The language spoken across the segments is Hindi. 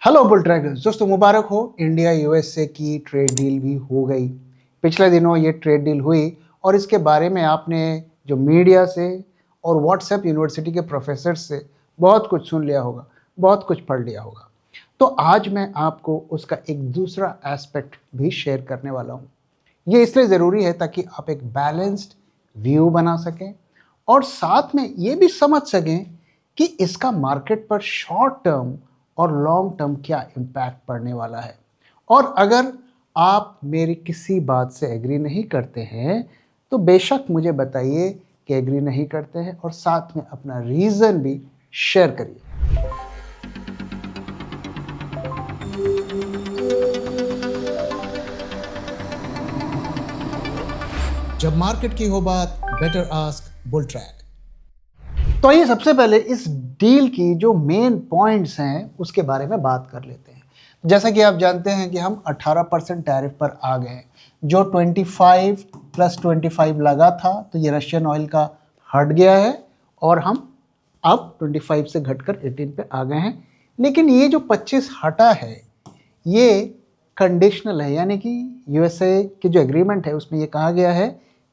हेलो बुल ट्रैकर्स दोस्तों, मुबारक हो। इंडिया यूएसए की ट्रेड डील भी हो गई। पिछले दिनों ये ट्रेड डील हुई और इसके बारे में आपने जो मीडिया से और व्हाट्सएप यूनिवर्सिटी के प्रोफेसर से बहुत कुछ सुन लिया होगा, बहुत कुछ पढ़ लिया होगा। तो आज मैं आपको उसका एक दूसरा एस्पेक्ट भी शेयर करने वाला हूँ। ये इसलिए ज़रूरी है ताकि आप एक बैलेंस्ड व्यू बना सकें और साथ में ये भी समझ सकें कि इसका मार्केट पर शॉर्ट टर्म और लॉन्ग टर्म क्या इम्पैक्ट पड़ने वाला है। और अगर आप मेरी किसी बात से एग्री नहीं करते हैं तो बेशक मुझे बताइए कि एग्री नहीं करते हैं और साथ में अपना रीज़न भी शेयर करिए। जब मार्केट की हो बात, बेटर आस्क बुल ट्रैक। तो आइए सबसे पहले इस डील की जो मेन पॉइंट्स हैं उसके बारे में बात कर लेते हैं। जैसा कि आप जानते हैं कि हम 18% टैरिफ पर आ गए हैं। जो 25 + 25 लगा था तो ये रशियन ऑयल का हट गया है और हम अब 25 से घटकर 18 पे आ गए हैं। लेकिन ये जो 25 हटा है ये कंडीशनल है, यानी कि यूएसए की जो एग्रीमेंट है उसमें ये कहा गया है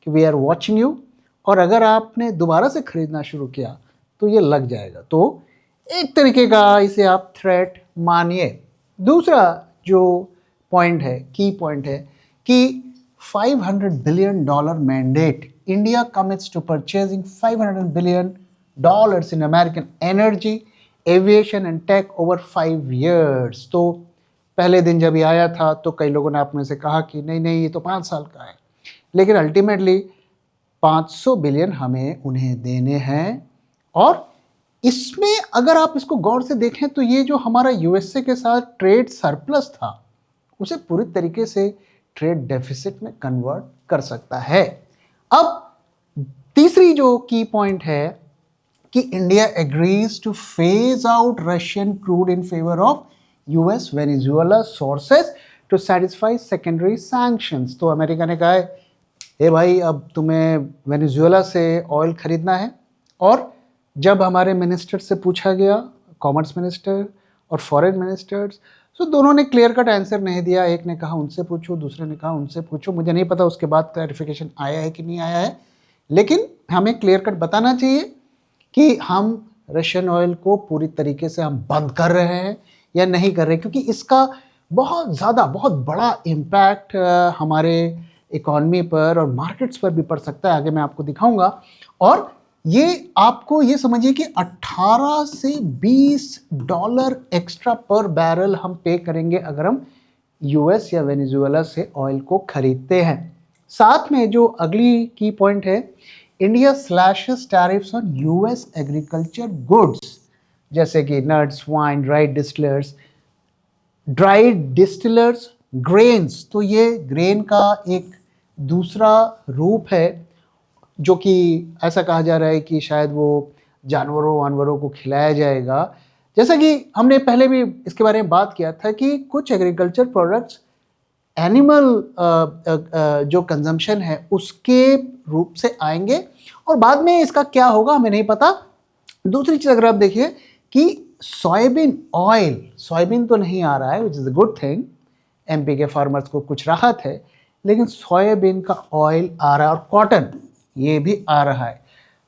कि वी आर वॉचिंग यू, और अगर आपने दोबारा से खरीदना शुरू किया तो ये लग जाएगा। तो एक तरीके का इसे आप थ्रेट मानिए। दूसरा जो पॉइंट है, की पॉइंट है कि $500 billion mandate, India commits to purchasing $500 billion in American energy, aviation and tech over 5 years। तो पहले दिन जब ये आया था तो कई लोगों ने आप में से कहा कि नहीं नहीं ये तो 5 साल का है, लेकिन अल्टीमेटली 500 बिलियन हमें उन्हें देने हैं। और इसमें अगर आप इसको गौर से देखें तो ये जो हमारा यूएसए के साथ ट्रेड सरप्लस था उसे पूरी तरीके से ट्रेड डेफिसिट में कन्वर्ट कर सकता है। अब तीसरी जो की पॉइंट है कि India agrees to phase out Russian crude in favour of US Venezuela sources to satisfy secondary sanctions. तो अमेरिका ने कहा है ए भाई, अब तुम्हें वेनेजुएला से ऑयल खरीदना है। और जब हमारे मिनिस्टर से पूछा गया, कॉमर्स मिनिस्टर और फॉरेन मिनिस्टर्स, तो दोनों ने क्लियर कट आंसर नहीं दिया। एक ने कहा उनसे पूछो, दूसरे ने कहा उनसे पूछो। मुझे नहीं पता उसके बाद क्लैरिफिकेशन आया है कि नहीं आया है, लेकिन हमें क्लियर कट बताना चाहिए कि हम रशियन ऑयल को पूरी तरीके से हम बंद कर रहे हैं या नहीं कर रहे, क्योंकि इसका बहुत ज़्यादा बहुत बड़ा इम्पैक्ट हमारे इकॉनमी पर और मार्केट्स पर भी पड़ सकता है। आगे मैं आपको दिखाऊंगा। और ये आपको ये समझिए कि 18 से $20 एक्स्ट्रा पर बैरल हम पे करेंगे अगर हम यूएस या वेनेजुएला से ऑयल को खरीदते हैं। साथ में जो अगली की पॉइंट है, India slashes tariffs on US agriculture goods जैसे कि nuts, wine, dried distillers, grains. तो ये ग्रेन का एक दूसरा रूप है जो कि ऐसा कहा जा रहा है कि शायद वो जानवरों वानवरों को खिलाया जाएगा। जैसा कि हमने पहले भी इसके बारे में बात किया था कि कुछ एग्रीकल्चर प्रोडक्ट्स एनिमल जो कंजम्पशन है उसके रूप से आएंगे और बाद में इसका क्या होगा हमें नहीं पता। दूसरी चीज़ अगर आप देखिए कि सोयाबीन ऑयल, सोयाबीन तो नहीं आ रहा है, which is a good thing, MP के फार्मर्स को कुछ राहत है, लेकिन सोयाबीन का ऑयल आ रहा है और कॉटन ये भी आ रहा है।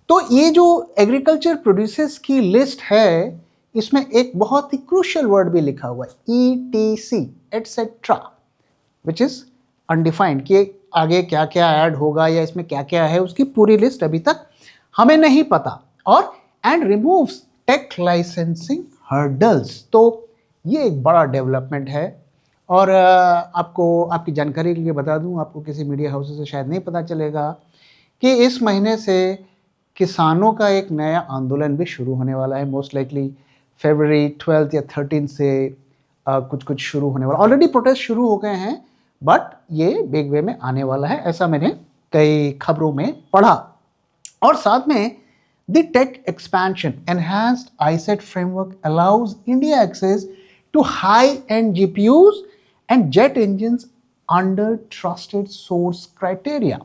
तो ये जो एग्रीकल्चर प्रोड्यूसेस की लिस्ट है इसमें एक बहुत ही क्रूशियल वर्ड भी लिखा हुआ है, ETC etcetera, which is undefined, कि आगे क्या क्या ऐड होगा या इसमें क्या क्या है उसकी पूरी लिस्ट अभी तक हमें नहीं पता। और and removes tech licensing hurdles. तो ये एक बड़ा डेवलपमेंट है। और आपको आपकी जानकारी के लिए बता दूं, आपको किसी मीडिया हाउस से शायद नहीं पता चलेगा कि इस महीने से किसानों का एक नया आंदोलन भी शुरू होने वाला है। मोस्ट लाइकली फरवरी 12 या 13 से कुछ शुरू होने वाला। ऑलरेडी प्रोटेस्ट शुरू हो गए हैं बट ये बिग वे में आने वाला है, ऐसा मैंने कई खबरों में पढ़ा। और साथ में the tech expansion enhanced iCET framework allows India access to high end GPUs and jet engines under trusted source criteria.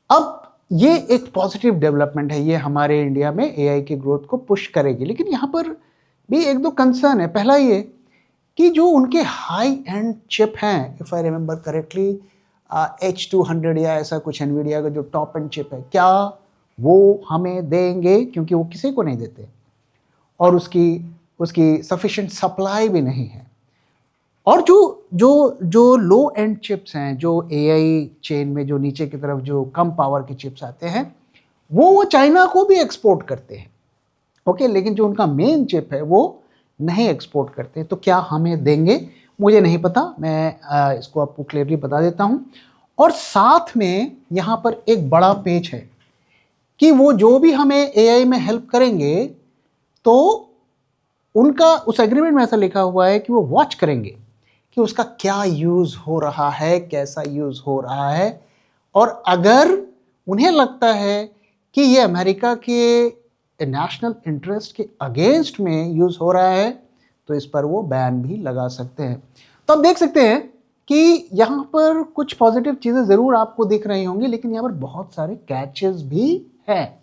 अब ये एक पॉजिटिव डेवलपमेंट है, ये हमारे इंडिया में AI की ग्रोथ को पुश करेगी। लेकिन यहाँ पर भी एक दो कंसर्न है। पहला ये कि जो उनके हाई एंड चिप हैं, if I remember correctly H200 या ऐसा कुछ एनवीडिया का जो टॉप एंड चिप है, क्या वो हमें देंगे? क्योंकि वो किसी को नहीं देते और उसकी सफिशिएंट सप्लाई भी नहीं है। और जो लो एंड चिप्स हैं, जो AI चेन में जो नीचे की तरफ जो कम पावर के चिप्स आते हैं, वो चाइना को भी एक्सपोर्ट करते हैं, ओके, लेकिन जो उनका मेन चिप है वो नहीं एक्सपोर्ट करते। तो क्या हमें देंगे? मुझे नहीं पता, मैं इसको आपको क्लियरली बता देता हूँ। और साथ में यहाँ पर एक बड़ा पेच है कि वो जो भी हमें AI में हेल्प करेंगे तो उनका उस एग्रीमेंट में ऐसा लिखा हुआ है कि वो वॉच करेंगे कि उसका क्या यूज़ हो रहा है, कैसा यूज़ हो रहा है, और अगर उन्हें लगता है कि ये अमेरिका के नेशनल इंटरेस्ट के अगेंस्ट में यूज़ हो रहा है तो इस पर वो बैन भी लगा सकते हैं। तो आप देख सकते हैं कि यहाँ पर कुछ पॉजिटिव चीज़ें ज़रूर आपको दिख रही होंगी, लेकिन यहाँ पर बहुत सारे कैचेस भी हैं।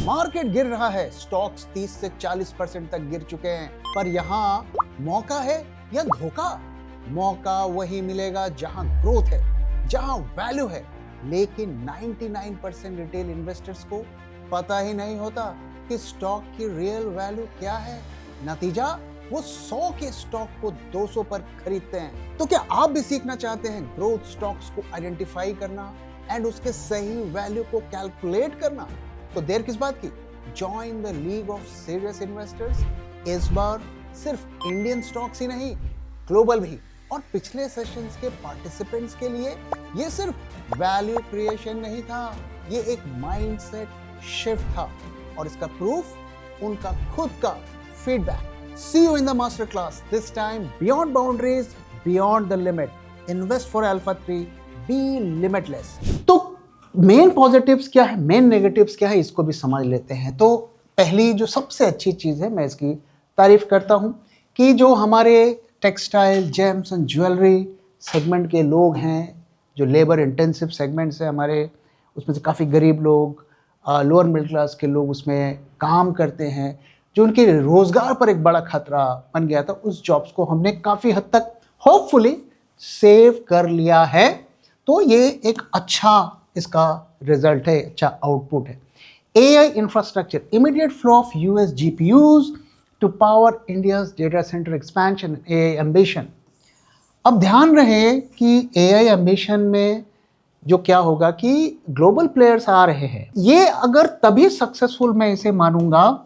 मार्केट गिर रहा है, स्टॉक्स 30 से 40% तक गिर चुके हैं, पर यहाँ मौका है या धोखा? मौका वही मिलेगा जहां ग्रोथ है, जहां वैल्यू है, लेकिन 99% रिटेल इन्वेस्टर्स को पता ही नहीं होता कि स्टॉक की रियल वैल्यू क्या है। नतीजा, वो 100 के स्टॉक को 200 पर खरीदते हैं। तो क्या आप भी सीखना चाहते हैं ग्रोथ स्टॉक्स को आइडेंटिफाई करना एंड उसके सही वैल्यू को कैलकुलेट करना? तो देर किस बात की, join the league of serious investors. इस बार सिर्फ इंडियन स्टॉक्स ही नहीं, ग्लोबल भी। और पिछले सेशंस के पार्टिसिपेंट्स के लिए ये सिर्फ वैल्यू क्रिएशन नहीं था, ये एक माइंडसेट शिफ्ट था, और इसका प्रूफ उनका खुद का feedback. See you in the master class, this time beyond boundaries, beyond the limit, invest for alpha 3, be limitless. तो मेन पॉजिटिव्स क्या है, मेन नेगेटिव्स क्या है, इसको भी समझ लेते हैं। तो पहली जो सबसे अच्छी चीज़ है, मैं इसकी तारीफ करता हूँ कि जो हमारे textile, James and jewellery segment के लोग हैं, जो लेबर इंटेंसिव सेगमेंट्स है हमारे, उसमें से काफ़ी गरीब लोग, लोअर मिडिल क्लास के लोग उसमें काम करते हैं, जो उनके रोज़गार पर एक बड़ा खतरा बन गया था, उस जॉब्स को हमने काफ़ी हद तक होपफुली सेव कर लिया है। तो ये एक अच्छा इसका रिजल्ट है, अच्छा आउटपुट है। AI infrastructure, immediate flow of US GPUs to power India's data centre expansion, AI ambition. अब ध्यान रहे कि AI एम्बिशन में जो क्या होगा कि ग्लोबल प्लेयर्स आ रहे हैं, ये अगर तभी सक्सेसफुल मैं इसे मानूंगा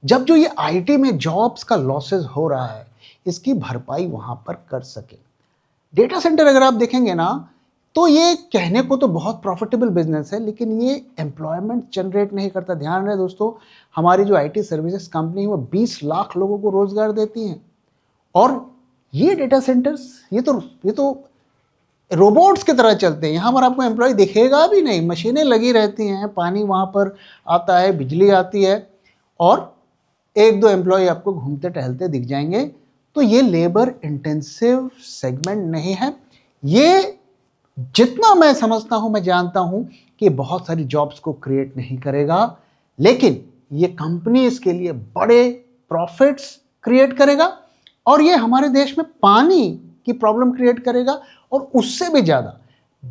जब जो ये IT में जॉब्स का लॉसेस हो रहा है इसकी भरपाई वहां पर कर सके। डेटा सेंटर अगर आप देखेंगे ना, तो ये कहने को तो बहुत प्रॉफिटेबल बिजनेस है, लेकिन ये एम्प्लॉयमेंट जनरेट नहीं करता। ध्यान रहे दोस्तों, हमारी जो IT सर्विसेज कंपनी है वो 20 लाख लोगों को रोजगार देती हैं, और ये डेटा सेंटर्स ये तो रोबोट्स की तरह चलते हैं। यहाँ पर आपको एम्प्लॉय दिखेगा भी नहीं, मशीनें लगी रहती हैं, पानी वहाँ पर आता है, बिजली आती है, और एक दो एम्प्लॉय आपको घूमते टहलते दिख जाएंगे। तो ये लेबर इंटेंसिव सेगमेंट नहीं है। ये जितना मैं समझता हूं, मैं जानता हूं कि बहुत सारी जॉब्स को क्रिएट नहीं करेगा, लेकिन ये कंपनी इसके लिए बड़े प्रॉफिट्स क्रिएट करेगा, और ये हमारे देश में पानी की प्रॉब्लम क्रिएट करेगा, और उससे भी ज़्यादा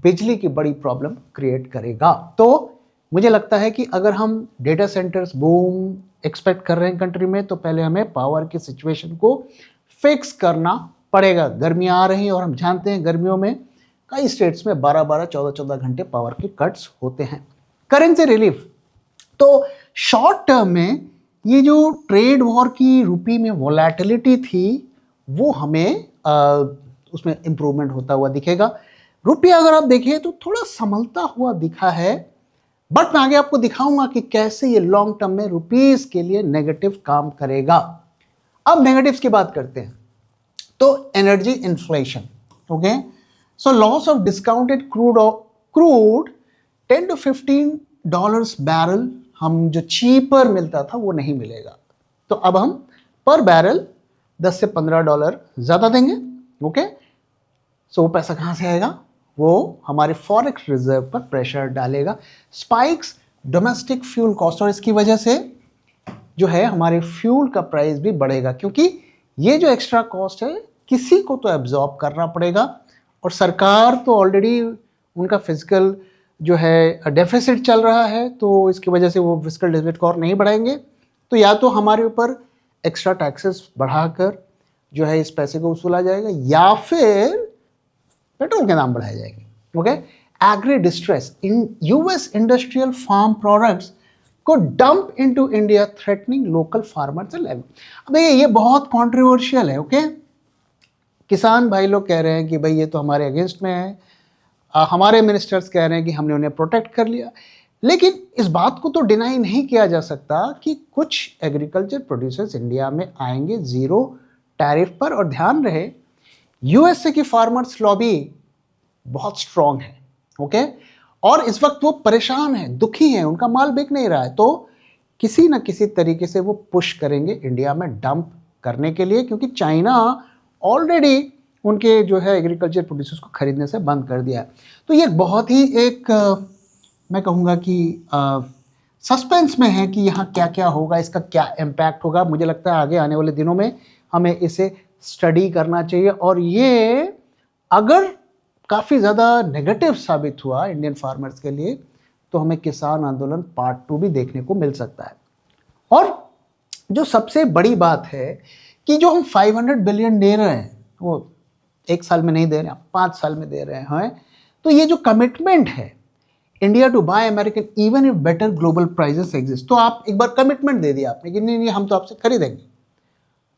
बिजली की बड़ी प्रॉब्लम क्रिएट करेगा। तो मुझे लगता है कि अगर हम डेटा सेंटर्स बूम एक्सपेक्ट कर रहे हैं कंट्री में, तो पहले हमें पावर की सिचुएशन को फिक्स करना पड़ेगा। गर्मियाँ आ रही हैं और हम जानते हैं गर्मियों में कई स्टेट्स में 12-12, 14-14 घंटे पावर के कट्स होते हैं। करेंसी रिलीफ, तो शॉर्ट टर्म में ये जो ट्रेड वॉर की रुपी में वोलेटिलिटी थी वो हमें उसमें इम्प्रूवमेंट होता हुआ दिखेगा। रुपया अगर आप देखें तो थोड़ा संभलता हुआ दिखा है, बट मैं आगे आपको दिखाऊंगा कि कैसे ये लॉन्ग टर्म में रुपीस के लिए नेगेटिव काम करेगा। अब नेगेटिव्स की बात करते हैं, तो energy inflation, okay. So loss of discounted crude $10 to $15 barrel, हम जो चीपर मिलता था वो नहीं मिलेगा, तो अब हम पर बैरल $10 से $15 ज़्यादा देंगे, ओके। सो वो पैसा कहाँ से आएगा? वो हमारे फॉरेक्स रिजर्व पर प्रेशर डालेगा। स्पाइक्स डोमेस्टिक फ्यूल कॉस्ट, और इसकी वजह से जो है हमारे फ्यूल का प्राइस भी बढ़ेगा, क्योंकि ये जो एक्स्ट्रा कॉस्ट है किसी को तो एब्जॉर्ब करना पड़ेगा, और सरकार तो ऑलरेडी उनका फिजिकल जो है डेफिसिट चल रहा है, तो इसकी वजह से वो फिजिकल डेफिसिट को और नहीं बढ़ाएंगे। तो या तो हमारे ऊपर एक्स्ट्रा टैक्सेस बढ़ाकर जो है इस पैसे को वसूला जाएगा, या फिर पेट्रोल के दाम बढ़ाए जाएंगे। Okay, agri distress in US industrial farm products को dump into India threatening local farmers and labour. अब देखिए ये बहुत कंट्रोवर्शियल है। ओके, किसान भाई लोग कह रहे हैं कि भाई ये तो हमारे अगेंस्ट में है, हमारे मिनिस्टर्स कह रहे हैं कि हमने उन्हें प्रोटेक्ट कर लिया, लेकिन इस बात को तो डिनाई नहीं किया जा सकता कि कुछ एग्रीकल्चर प्रोड्यूसर्स इंडिया में आएंगे ज़ीरो टैरिफ पर। और ध्यान रहे यूएसए की फार्मर्स लॉबी बहुत स्ट्रांग है। ओके, और इस वक्त वो परेशान है, दुखी हैं, उनका माल बिक नहीं रहा है, तो किसी न किसी तरीके से वो पुश करेंगे इंडिया में डंप करने के लिए, क्योंकि चाइना ऑलरेडी उनके जो है एग्रीकल्चर प्रोड्यूसर्स को खरीदने से बंद कर दिया है। तो ये बहुत ही एक मैं कहूँगा कि सस्पेंस में है कि यहाँ क्या क्या होगा, इसका क्या इम्पैक्ट होगा। मुझे लगता है आगे आने वाले दिनों में हमें इसे स्टडी करना चाहिए, और ये अगर काफ़ी ज़्यादा नेगेटिव साबित हुआ इंडियन फार्मर्स के लिए तो हमें किसान आंदोलन पार्ट 2 भी देखने को मिल सकता है। और जो सबसे बड़ी बात है कि जो हम 500 बिलियन दे रहे हैं वो एक साल में नहीं दे रहे हैं, 5 साल में दे रहे हैं, तो ये जो कमिटमेंट है India to buy American even if better global prices exist, तो आप एक बार कमिटमेंट दे दिया आपने कि नहीं नहीं हम तो आपसे खरीदेंगे,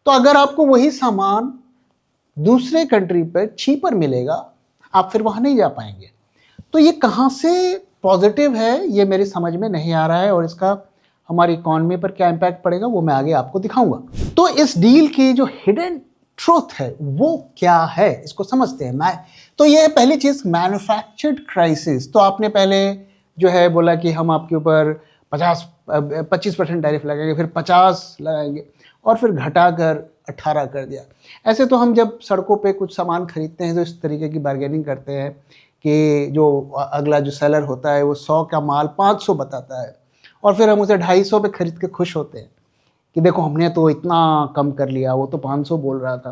तो अगर आपको वही सामान दूसरे कंट्री पर चीपर मिलेगा आप फिर वहाँ नहीं जा पाएंगे। तो ये कहाँ से पॉजिटिव है ये मेरी समझ में नहीं आ रहा है, और इसका हमारी इकॉनमी पर क्या इम्पैक्ट पड़ेगा वो मैं आगे आपको दिखाऊंगा। तो इस डील की जो हिडन ट्रूथ है वो क्या है इसको समझते हैं। तो ये पहली चीज़ मैन्युफैक्चर्ड क्राइसिस। तो आपने पहले जो है बोला कि हम आपके ऊपर 25% टैरिफ लगाएंगे, फिर 50 लगाएंगे, और फिर घटाकर 18 कर दिया। ऐसे तो हम जब सड़कों पे कुछ सामान खरीदते हैं तो इस तरीके की बार्गेनिंग करते हैं कि जो अगला जो सेलर होता है वो 100 का माल 500 बताता है, और फिर हम उसे 250 पे खरीद के खुश होते हैं कि देखो हमने तो इतना कम कर लिया, वो तो 500 बोल रहा था,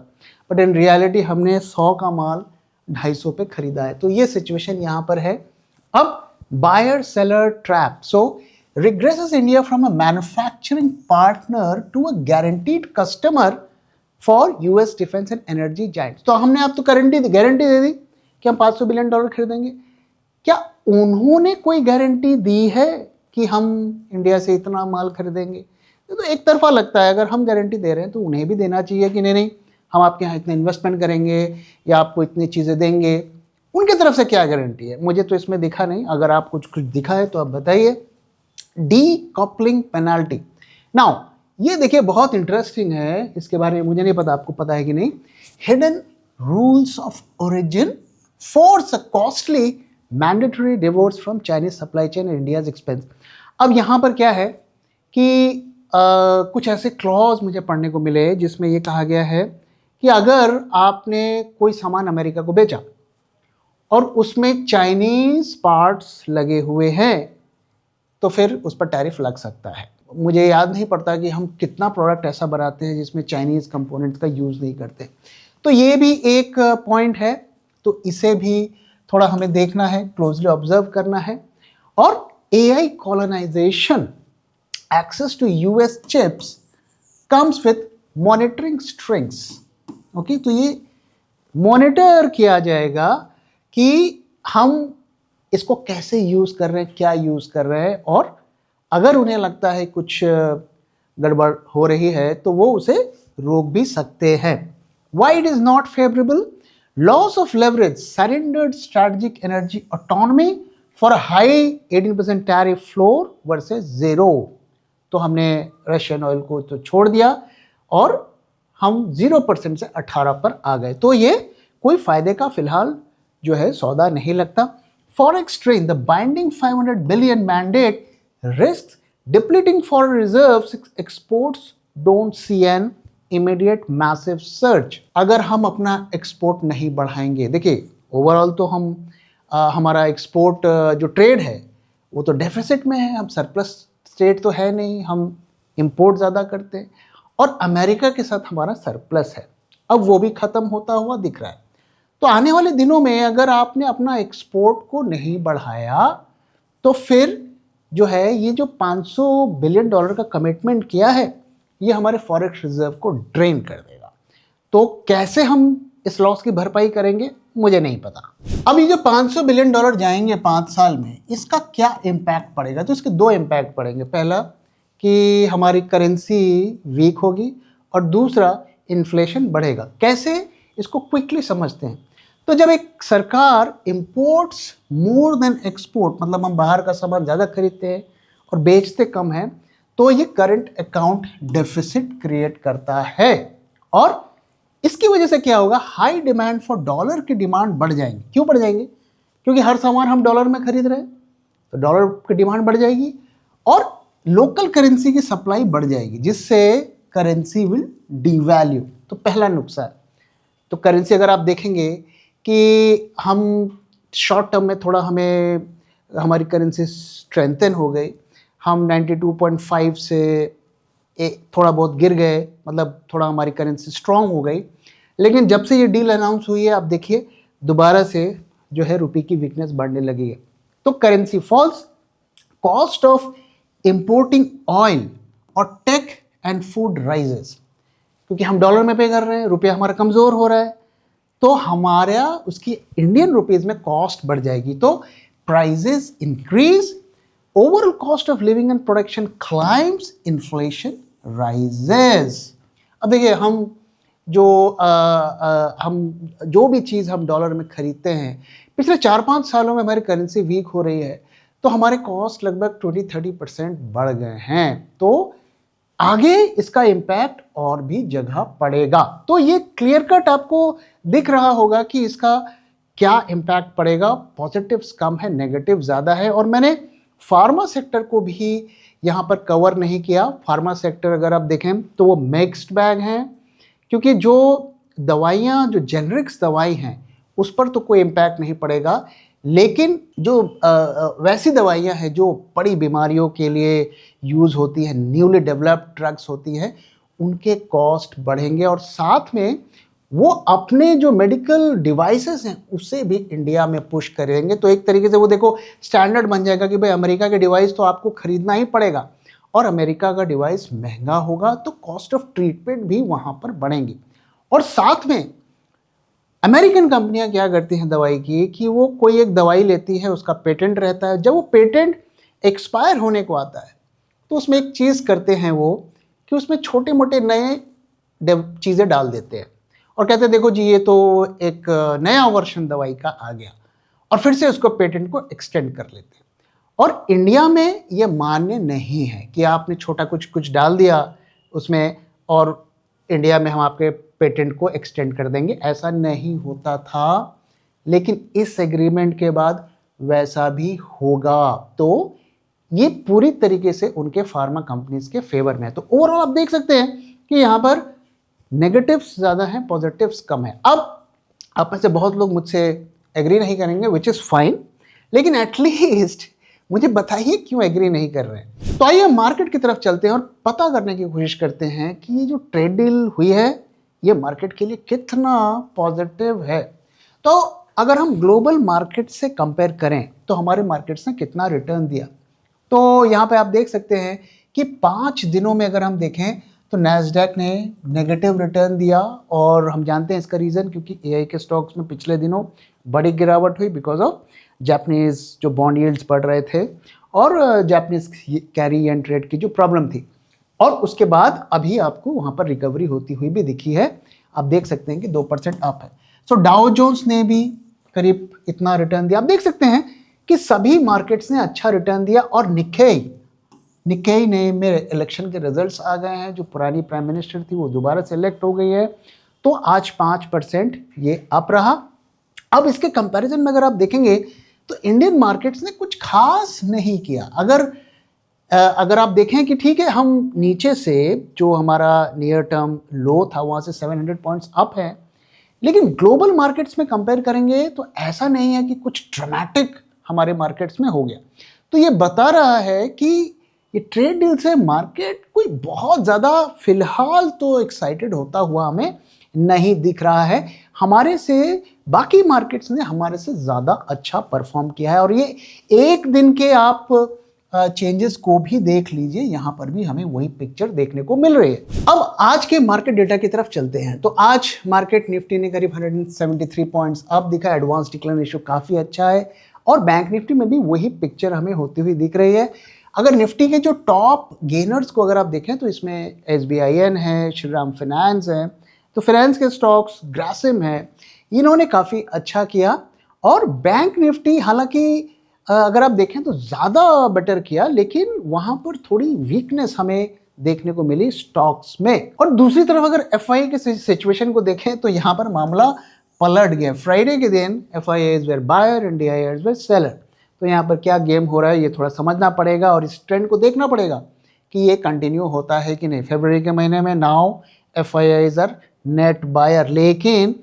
बट इन रियलिटी हमने 100 का माल 250 पे खरीदा है। तो ये सिचुएशन यहाँ पर है। अब buyer seller trap. So regresses India from a manufacturing partner to a guaranteed customer for US defense and energy giants। तो हमने आप तो गारंटी दे दी कि हम $500 बिलियन खरीदेंगे। क्या उन्होंने कोई गारंटी दी है कि हम इंडिया से इतना माल खरीदेंगे? तो एक तरफा लगता है। अगर हम गारंटी दे रहे हैं तो उन्हें भी देना चाहिए कि नहीं नहीं हम आपके यहाँ इतने इन्वेस्टमेंट करेंगे या आपको इतनी चीज़ें देंगे। उनकी तरफ से क्या गारंटी है? मुझे तो इसमें दिखा नहीं। अगर आप कुछ दिखा है तो आप बताइए। Decoupling penalty. नाउ ये देखिए बहुत इंटरेस्टिंग है, इसके बारे में मुझे नहीं पता आपको पता है कि नहीं। Hidden rules of origin force a costly mandatory divorce from Chinese supply chain India's expense. अब यहाँ पर क्या है कि कुछ ऐसे क्लॉज मुझे पढ़ने को मिले जिसमें ये कहा गया है कि अगर आपने कोई सामान अमेरिका को बेचा और उसमें चाइनीज पार्ट्स लगे हुए हैं तो फिर उस पर टैरिफ लग सकता है। मुझे याद नहीं पड़ता कि हम कितना प्रोडक्ट ऐसा बनाते हैं जिसमें चाइनीज़ कंपोनेंट्स का यूज़ नहीं करते। तो ये भी एक पॉइंट है, तो इसे भी थोड़ा हमें देखना है, क्लोजली ऑब्जर्व करना है। और AI colonisation access to US chips comes with monitoring strings. Okay, तो ये मॉनिटर किया जाएगा कि हम इसको कैसे यूज़ कर रहे हैं, क्या यूज़ कर रहे हैं, और अगर उन्हें लगता है कुछ गड़बड़ हो रही है तो वो उसे रोक भी सकते हैं। Why it is not favourable? Loss of leverage, surrendered strategic energy autonomy for high 18% tariff floor versus zero. तो हमने रशियन ऑयल को तो छोड़ दिया और हम 0% से 18 पर आ गए। तो ये कोई फ़ायदे का फिलहाल जो है सौदा नहीं लगता। Forex strain, the binding 500 billion mandate risks depleting foreign reserves. Exports don't see an immediate massive surge. अगर हम अपना एक्सपोर्ट नहीं बढ़ाएंगे, देखिए ओवरऑल तो हम हमारा एक्सपोर्ट जो ट्रेड है वो तो डेफिसिट में है, हम सरप्लस स्टेट तो है नहीं, हम इंपोर्ट ज़्यादा करते हैं, और अमेरिका के साथ हमारा सरप्लस है, अब वो भी ख़त्म होता हुआ दिख रहा है। तो आने वाले दिनों में अगर आपने अपना एक्सपोर्ट को नहीं बढ़ाया तो फिर जो है ये जो $500 बिलियन का कमिटमेंट किया है ये हमारे फॉरेक्स रिजर्व को ड्रेन कर देगा। तो कैसे हम इस लॉस की भरपाई करेंगे मुझे नहीं पता। अब ये जो $500 बिलियन जाएंगे 5 साल में, इसका क्या इम्पैक्ट पड़ेगा? तो इसके 2 इम्पैक्ट पड़ेंगे। पहला कि हमारी करेंसी वीक होगी, और दूसरा इन्फ्लेशन बढ़ेगा। कैसे, इसको क्विकली समझते हैं। तो जब एक सरकार इंपोर्ट्स मोर देन एक्सपोर्ट, मतलब हम बाहर का सामान ज़्यादा खरीदते हैं और बेचते कम हैं, तो ये करंट अकाउंट डेफिसिट क्रिएट करता है, और इसकी वजह से क्या होगा, हाई डिमांड फॉर डॉलर की डिमांड बढ़ जाएंगी। क्यों बढ़ जाएंगे? क्योंकि हर सामान हम डॉलर में खरीद रहे हैं, तो डॉलर की डिमांड बढ़ जाएगी, और लोकल करेंसी की सप्लाई बढ़ जाएगी, जिससे करेंसी विल डीवैल्यू। तो पहला नुकसान। तो करेंसी अगर आप देखेंगे कि हम शॉर्ट टर्म में थोड़ा हमें हमारी करेंसी स्ट्रेंथन हो गई, हम 92.5 से थोड़ा बहुत गिर गए, मतलब थोड़ा हमारी करेंसी स्ट्रांग हो गई। लेकिन जब से ये डील अनाउंस हुई है, आप देखिए दोबारा से जो है रुपये की वीकनेस बढ़ने लगी है। तो currency falls, cost of importing oil और टेक एंड फूड राइजेस, क्योंकि हम डॉलर में पे कर रहे हैं, रुपया हमारा कमज़ोर हो रहा है, तो हमारा उसकी इंडियन रुपीज़ में कॉस्ट बढ़ जाएगी। तो prices increase, overall cost of living and production climbs, inflation rises. अब देखिए हम जो भी चीज़ हम डॉलर में खरीदते हैं, पिछले 4-5 सालों में हमारी करेंसी वीक हो रही है, तो हमारे कॉस्ट लगभग 20-30% बढ़ गए हैं। तो आगे इसका इम्पैक्ट और भी जगह पड़ेगा। तो ये क्लियर कट आपको दिख रहा होगा कि इसका क्या इम्पैक्ट पड़ेगा। पॉजिटिव्स कम है, नेगेटिव ज़्यादा है। और मैंने फार्मा सेक्टर को भी यहाँ पर कवर नहीं किया। फार्मा सेक्टर अगर आप देखें तो वो मिक्स्ड बैग हैं, क्योंकि जो दवाइयाँ, जो जेनरिक्स दवाई हैं, उस पर तो कोई इम्पैक्ट नहीं पड़ेगा, लेकिन जो वैसी दवाइयाँ हैं जो बड़ी बीमारियों के लिए यूज़ होती हैं, न्यूली डेवलप्ड ड्रग्स होती हैं, उनके कॉस्ट बढ़ेंगे, और साथ में वो अपने जो मेडिकल डिवाइसेस हैं उसे भी इंडिया में पुश करेंगे। तो एक तरीके से वो देखो स्टैंडर्ड बन जाएगा कि भाई अमेरिका के डिवाइस तो आपको खरीदना ही पड़ेगा, और अमेरिका का डिवाइस महंगा होगा, तो कॉस्ट ऑफ ट्रीटमेंट भी वहाँ पर बढ़ेंगी। और साथ में अमेरिकन कंपनियां क्या करती हैं दवाई की, कि वो कोई एक दवाई लेती है, उसका पेटेंट रहता है, जब वो पेटेंट एक्सपायर होने को आता है तो उसमें एक चीज़ करते हैं वो, कि उसमें छोटे मोटे नए चीज़ें डाल देते हैं, और कहते हैं देखो जी ये तो एक नया वर्जन दवाई का आ गया, और फिर से उसको पेटेंट को एक्सटेंड कर लेते हैं। और इंडिया में ये मान्य नहीं है कि आपने छोटा कुछ डाल दिया उसमें और इंडिया में हम आपके पेटेंट को एक्सटेंड कर देंगे, ऐसा नहीं होता था। लेकिन इस एग्रीमेंट के बाद वैसा भी होगा। तो ये पूरी तरीके से उनके फार्मा कंपनीज के फेवर में है। तो ओवरऑल आप देख सकते हैं कि यहाँ पर नेगेटिव्स ज़्यादा हैं, पॉजिटिव्स कम है। अब आप में से बहुत लोग मुझसे एग्री नहीं करेंगे, विच इज़ फाइन, लेकिन एटलीस्ट मुझे बताइए क्यों एग्री नहीं कर रहे हैं। तो आइए मार्केट की तरफ चलते हैं और पता करने की कोशिश करते हैं कि ये जो ट्रेड डील हुई है ये मार्केट के लिए कितना पॉजिटिव है। तो अगर हम ग्लोबल मार्केट से कंपेयर करें तो हमारे मार्केट्स ने कितना रिटर्न दिया, तो यहाँ पे आप देख सकते हैं कि 5 दिनों में अगर हम देखें तो नैस्डैक ने नेगेटिव रिटर्न दिया, और हम जानते हैं इसका रीज़न, क्योंकि एआई के स्टॉक्स में पिछले दिनों बड़ी गिरावट हुई बिकॉज ऑफ जापानीज़ जो बॉन्ड यील्ड्स बढ़ रहे थे और जापानीज़ कैरी एंड ट्रेड की जो प्रॉब्लम थी। और उसके बाद अभी आपको वहाँ पर रिकवरी होती हुई भी दिखी है। आप देख सकते हैं कि 2% अप है। सो डाउ जोन्स ने भी करीब इतना रिटर्न दिया। आप देख सकते हैं कि सभी मार्केट्स ने अच्छा रिटर्न दिया। और निक्केई ने, मेरे इलेक्शन के रिजल्ट्स आ गए हैं, जो पुरानी प्राइम मिनिस्टर थी वो दोबारा से इलेक्ट हो गई है, तो आज 5% ये अप रहा। अब इसके कंपैरिजन में अगर आप देखेंगे तो इंडियन मार्केट्स ने कुछ खास नहीं किया। अगर आप देखें कि ठीक है हम नीचे से जो हमारा नियर टर्म लो था वहाँ से 700 पॉइंट्स अप है, लेकिन ग्लोबल मार्केट्स में कंपेयर करेंगे तो ऐसा नहीं है कि कुछ ड्रामेटिक हमारे मार्केट्स में हो गया। तो ये बता रहा है कि ये ट्रेड डील से मार्केट कोई बहुत ज़्यादा फिलहाल तो एक्साइटेड होता हुआ हमें नहीं दिख रहा है। हमारे से बाकी मार्केट्स ने हमारे से ज़्यादा अच्छा परफॉर्म किया है और ये एक दिन के आप चेंजेस को भी देख लीजिए, यहाँ पर भी हमें वही पिक्चर देखने को मिल रही है। अब आज के मार्केट डेटा की तरफ चलते हैं। तो आज मार्केट निफ्टी ने करीब 173 पॉइंट्स अप दिखा, एडवांस डिक्लाइन रेशियो काफ़ी अच्छा है और बैंक निफ्टी में भी वही पिक्चर हमें होती हुई दिख रही है। अगर निफ्टी के जो टॉप गेनर्स को अगर आप देखें तो इसमें SBIN है, श्रीराम फाइनेंस है, तो फाइनेंस के स्टॉक्स ग्रासिम है, इन्होंने काफ़ी अच्छा किया। और बैंक निफ्टी हालांकि अगर आप देखें तो ज़्यादा बेटर किया, लेकिन वहाँ पर थोड़ी वीकनेस हमें देखने को मिली स्टॉक्स में। और दूसरी तरफ अगर FII के सिचुएशन को देखें तो यहाँ पर मामला पलट गया। फ्राइडे के दिन FIIs were buyer and DIIs were seller. तो यहाँ पर क्या गेम हो रहा है ये थोड़ा समझना पड़ेगा और इस ट्रेंड को देखना पड़ेगा कि ये कंटिन्यू होता है कि नहीं। फरवरी के महीने में now FIIs are net buyer, लेकिन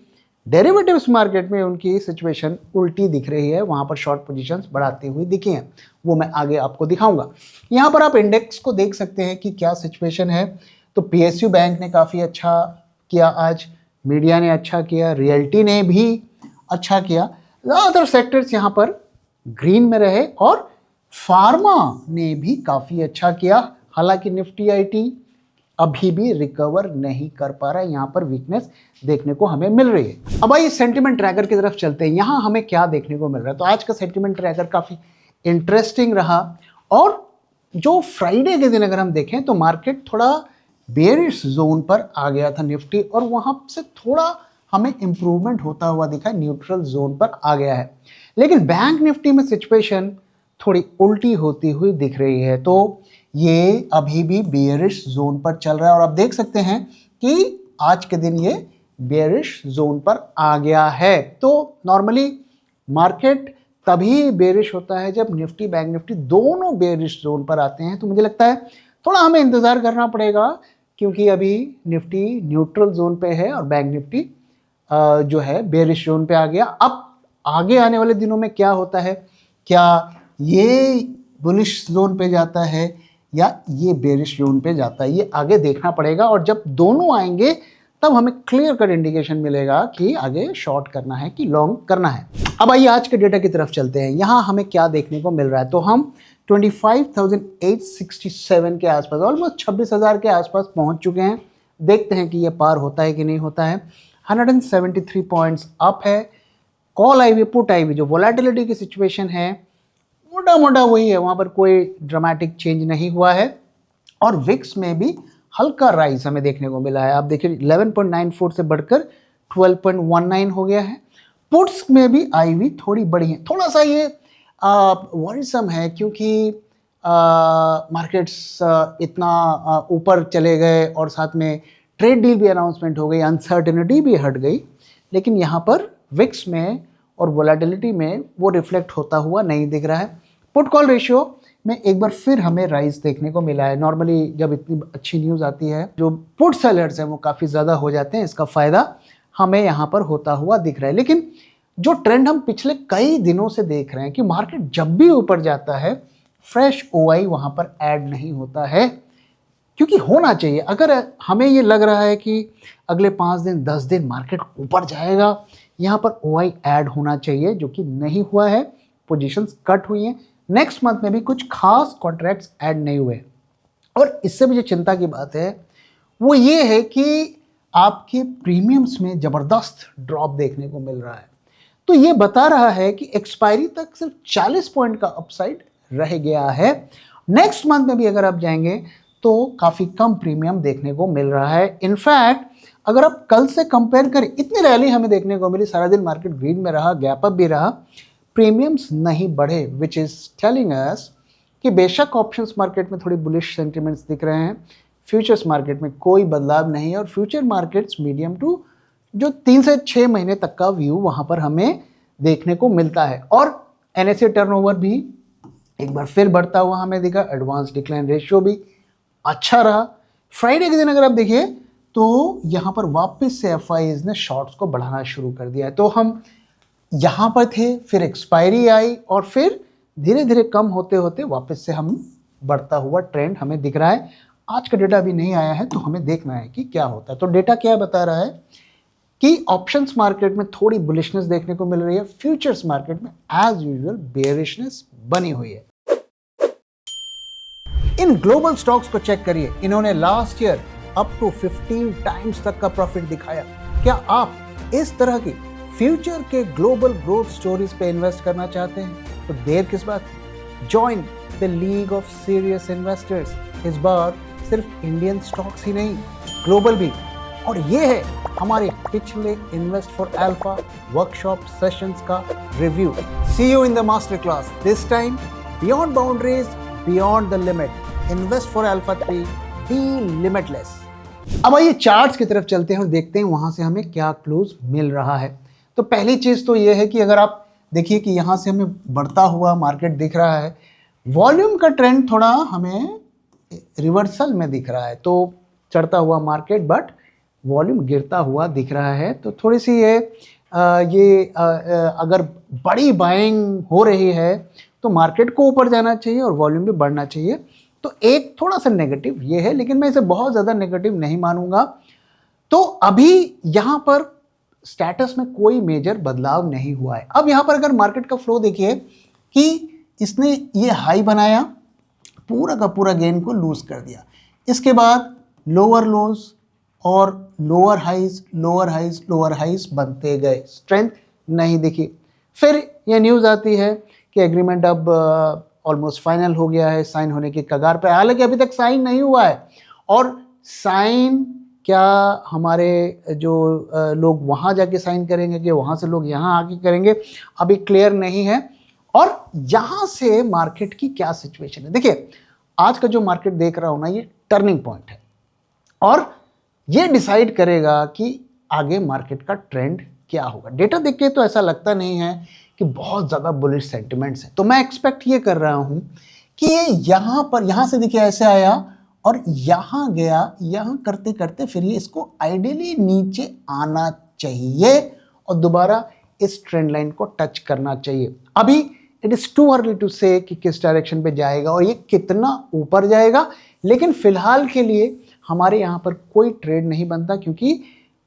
डेरिवेटिव्स मार्केट में उनकी सिचुएशन उल्टी दिख रही है, वहाँ पर शॉर्ट पोजीशंस बढ़ाती हुई दिखी हैं, वो मैं आगे आपको दिखाऊंगा। यहाँ पर आप इंडेक्स को देख सकते हैं कि क्या सिचुएशन है। तो PSU बैंक ने काफ़ी अच्छा किया आज, मीडिया ने अच्छा किया, रियल्टी ने भी अच्छा किया, ज़्यादातर सेक्टर्स यहाँ पर ग्रीन में रहे और फार्मा ने भी काफ़ी अच्छा किया। हालांकि निफ्टी IT अभी भी रिकवर नहीं कर पा रहा है, यहाँ पर वीकनेस देखने को हमें मिल रही है। अब आइए सेंटिमेंट ट्रैकर की तरफ चलते हैं, यहाँ हमें क्या देखने को मिल रहा है। तो आज का सेंटिमेंट ट्रैकर काफ़ी इंटरेस्टिंग रहा और जो फ्राइडे के दिन अगर हम देखें तो मार्केट थोड़ा बेयरिश जोन पर आ गया था निफ्टी, और वहाँ से थोड़ा हमें इम्प्रूवमेंट होता हुआ दिखा, न्यूट्रल जोन पर आ गया है। लेकिन बैंक निफ्टी में सिचुएशन थोड़ी उल्टी होती हुई दिख रही है, तो ये अभी भी बेयरिश जोन पर चल रहा है और आप देख सकते हैं कि आज के दिन ये बेयरिश जोन पर आ गया है। तो नॉर्मली मार्केट तभी बेयरिश होता है जब निफ्टी बैंक निफ्टी दोनों बेयरिश जोन पर आते हैं। तो मुझे लगता है थोड़ा हमें इंतज़ार करना पड़ेगा, क्योंकि अभी निफ्टी न्यूट्रल जोन पे है और बैंक निफ्टी जो है बेयरिश जोन पे आ गया। अब आगे आने वाले दिनों में क्या होता है, क्या ये बुलिश जोन पे जाता है या ये बेरिश जोन पे जाता है, ये आगे देखना पड़ेगा। और जब दोनों आएंगे तब हमें क्लियर कट इंडिकेशन मिलेगा कि आगे शॉर्ट करना है कि लॉन्ग करना है। अब आइए आज के डेटा की तरफ चलते हैं। यहाँ हमें क्या देखने को मिल रहा है, तो हम 25,867 के आसपास, ऑलमोस्ट 26,000 के आसपास पहुँच चुके हैं। देखते हैं कि ये पार होता है कि नहीं होता है। 173 पॉइंट्स अप है। कॉल आई हुई, पुट आई हुई, जो वोलेटिलिटी की सिचुएशन है मोटा मोटा वही है, वहाँ पर कोई ड्रामेटिक चेंज नहीं हुआ है। और विक्स में भी हल्का राइज हमें देखने को मिला है। आप देखिए 11.94 से बढ़कर 12.19 हो गया है। पुट्स में भी आई हुई थोड़ी बढ़ी है। थोड़ा सा ये वरीसम है, क्योंकि मार्केट्स इतना ऊपर चले गए और साथ में ट्रेड डील भी अनाउंसमेंट हो गई, अनसर्टेनिटी भी हट गई, लेकिन यहाँ पर विक्स में और वोलेटिलिटी में वो रिफ्लेक्ट होता हुआ नहीं दिख रहा है। पुट कॉल रेशियो में एक बार फिर हमें राइज देखने को मिला है। नॉर्मली जब इतनी अच्छी न्यूज़ आती है, जो पुट सेलर्स हैं वो काफ़ी ज़्यादा हो जाते हैं, इसका फ़ायदा हमें यहाँ पर होता हुआ दिख रहा है। लेकिन जो ट्रेंड हम पिछले कई दिनों से देख रहे हैं कि मार्केट जब भी ऊपर जाता है फ्रेश OI वहाँ पर ऐड नहीं होता है, क्योंकि होना चाहिए। अगर हमें ये लग रहा है कि अगले 5 दिन 10 दिन मार्केट ऊपर जाएगा, यहाँ पर OI ऐड होना चाहिए, जो कि नहीं हुआ है। पोजीशंस कट हुई हैं। नेक्स्ट मंथ में भी कुछ खास कॉन्ट्रैक्ट्स ऐड नहीं हुए। और इससे भी जो चिंता की बात है वो ये है कि आपके प्रीमियम्स में ज़बरदस्त ड्रॉप देखने को मिल रहा है। तो ये बता रहा है कि एक्सपायरी तक सिर्फ 40 पॉइंट का अपसाइड रह गया है। नेक्स्ट मंथ में भी अगर आप जाएंगे तो काफ़ी कम प्रीमियम देखने को मिल रहा है। इनफैक्ट अगर आप कल से कंपेयर करें, इतनी रैली हमें देखने को मिली, सारा दिन मार्केट ग्रीन में रहा, गैप अप भी रहा, प्रीमियम्स नहीं बढ़े, विच इज़ टेलिंग अस कि बेशक ऑप्शंस मार्केट में थोड़ी बुलिश सेंटिमेंट्स दिख रहे हैं, फ्यूचर्स मार्केट में कोई बदलाव नहीं है। और फ्यूचर मार्केट्स मीडियम टू जो 3 से 6 महीने तक का व्यू वहाँ पर हमें देखने को मिलता है। और NSE टर्नओवर भी एक बार फिर बढ़ता हुआ हमें दिखा। एडवांस डिक्लाइन रेशियो भी अच्छा रहा। फ्राइडे के दिन अगर आप देखिए तो यहाँ पर वापस से FIIs ने शॉर्ट्स को बढ़ाना शुरू कर दिया है। तो हम यहाँ पर थे, फिर एक्सपायरी आई और फिर धीरे धीरे कम होते होते वापस से हम बढ़ता हुआ ट्रेंड हमें दिख रहा है। आज का डेटा अभी नहीं आया है तो हमें देखना है कि क्या होता है। तो डेटा क्या बता रहा है कि ऑप्शंस मार्केट में थोड़ी बुलिशनेस देखने को मिल रही है, फ्यूचर्स मार्केट में एज यूजुअल बेयरिशनेस बनी हुई है। इन ग्लोबल स्टॉक्स को चेक करिए, इन्होंने last year up to 15 times तक का प्रॉफिट दिखाया। क्या आप इस तरह की फ्यूचर के ग्लोबल ग्रोथ स्टोरीज पे इन्वेस्ट करना चाहते हैं तो देर किस बात, join the league of serious investors. इस बार सिर्फ इंडियन स्टॉक्स ही नहीं, ग्लोबल भी। और ये है हमारे पिछले invest for alpha workshop sessions का review. See you in the master class, this time beyond boundaries, beyond the limit. Invest for alpha 3, be limitless. अब आइए चार्ट्स की तरफ चलते हैं और देखते हैं वहां से हमें क्या क्लूज मिल रहा है। तो पहली चीज तो ये है कि अगर आप देखिए कि यहां से हमें बढ़ता हुआ मार्केट दिख रहा है, वॉल्यूम का ट्रेंड थोड़ा हमें रिवर्सल में दिख रहा है। तो चढ़ता हुआ मार्केट बट वॉल्यूम गिरता हुआ दिख रहा है। तो थोड़ी सी अगर बड़ी बाइंग हो रही है तो मार्केट को ऊपर जाना चाहिए और वॉल्यूम भी बढ़ना चाहिए। तो एक थोड़ा सा नेगेटिव ये है, लेकिन मैं इसे बहुत ज़्यादा नेगेटिव नहीं मानूंगा। तो अभी यहाँ पर स्टेटस में कोई मेजर बदलाव नहीं हुआ है। अब यहाँ पर अगर मार्केट का फ्लो देखिए कि इसने ये हाई बनाया, पूरा का पूरा गेन को लूज कर दिया, इसके बाद लोअर लोज और lower highs, lower highs, lower highs बनते गए, स्ट्रेंथ नहीं दिखी। फिर ये न्यूज़ आती है कि एग्रीमेंट अब ऑलमोस्ट फाइनल हो गया है, साइन होने की कगार पे, हालांकि अभी तक साइन नहीं हुआ है। और साइन क्या हमारे जो लोग वहाँ जाके साइन करेंगे कि वहाँ से लोग यहाँ आके करेंगे, अभी क्लियर नहीं है। और यहाँ से मार्केट की क्या सिचुएशन है, देखिए आज का जो मार्केट देख रहा हूँ ना, ये टर्निंग पॉइंट है और ये डिसाइड करेगा कि आगे मार्केट का ट्रेंड क्या होगा। डेटा देख के तो ऐसा लगता नहीं है कि बहुत ज़्यादा बुलिश सेंटिमेंट्स हैं। तो मैं एक्सपेक्ट ये कर रहा हूँ कि ये यहाँ से देखिए ऐसे आया और यहाँ गया, यहाँ करते करते फिर ये इसको आइडियली नीचे आना चाहिए और दोबारा इस ट्रेंड लाइन को टच करना चाहिए। अभी it is too early to say कि किस डायरेक्शन पे जाएगा और ये कितना ऊपर जाएगा, लेकिन फिलहाल के लिए हमारे यहाँ पर कोई ट्रेड नहीं बनता क्योंकि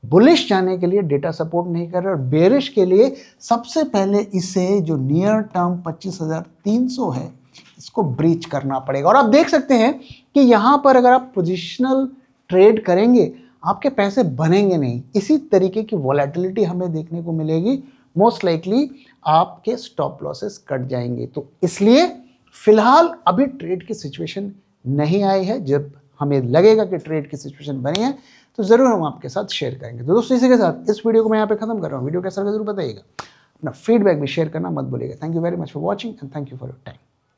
बुलिश जाने के लिए डेटा सपोर्ट नहीं कर रहा और बेरिश के लिए सबसे पहले इसे जो नियर टर्म 25,300 है इसको ब्रीच करना पड़ेगा। और आप देख सकते हैं कि यहाँ पर अगर आप पोजिशनल ट्रेड करेंगे आपके पैसे बनेंगे नहीं, इसी तरीके की वॉलेटिलिटी हमें देखने को मिलेगी। मोस्ट लाइकली आपके स्टॉप लॉसेस कट जाएंगे। तो इसलिए फिलहाल अभी ट्रेड की सिचुएशन नहीं आई है। जब हमें लगेगा कि ट्रेड की सिचुएशन बनी है तो ज़रूर हम आपके साथ शेयर करेंगे। तो दोस्तों इसी के साथ इस वीडियो को मैं यहाँ पे खत्म कर रहा हूँ। वीडियो कैसा लगा जरूर बताइएगा, अपना फीडबैक भी शेयर करना मत भूलिएगा। Thank you very much for watching and thank you for your time.